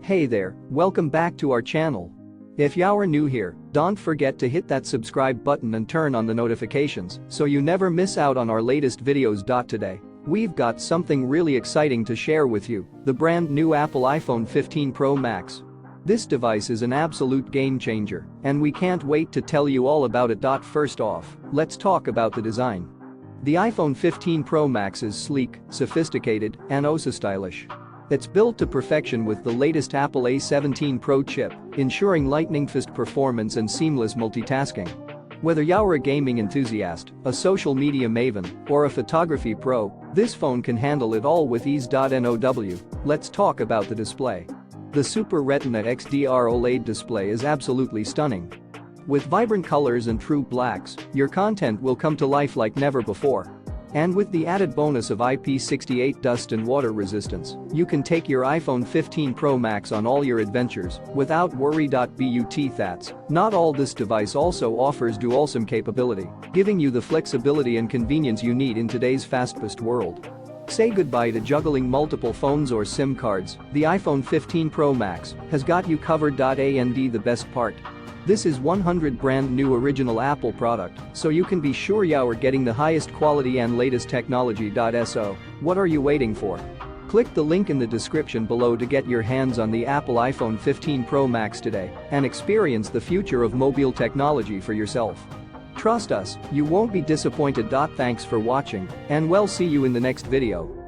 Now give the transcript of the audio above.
Hey there, welcome back to our channel. If you're new here, don't forget to hit that subscribe button and turn on the notifications so you never miss out on our latest videos. Today, we've got something really exciting to share with you, the brand new Apple iPhone 15 Pro Max. This device is an absolute game changer, and we can't wait to tell you all about it. First off, let's talk about the design. The iPhone 15 Pro Max is sleek, sophisticated, and oh so stylish. It's built to perfection with the latest Apple A17 Pro chip, ensuring lightning-fast performance and seamless multitasking. Whether you're a gaming enthusiast, a social media maven, or a photography pro, this phone can handle it all with ease. Now, let's talk about the display. The Super Retina XDR OLED display is absolutely stunning. With vibrant colors and true blacks, your content will come to life like never before. And with the added bonus of IP68 dust and water resistance, you can take your iPhone 15 Pro Max on all your adventures without worry. But that's not all. This device also offers dual SIM capability, giving you the flexibility and convenience you need in today's fast-paced world. Say goodbye to juggling multiple phones or SIM cards. The iPhone 15 Pro Max has got you covered. And the best part? This is 100 brand new original Apple product, so you can be sure you're getting the highest quality and latest technology. So, what are you waiting for? Click the link in the description below to get your hands on the Apple iPhone 15 Pro Max today and experience the future of mobile technology for yourself. Trust us, you won't be disappointed. Thanks for watching, and we'll see you in the next video.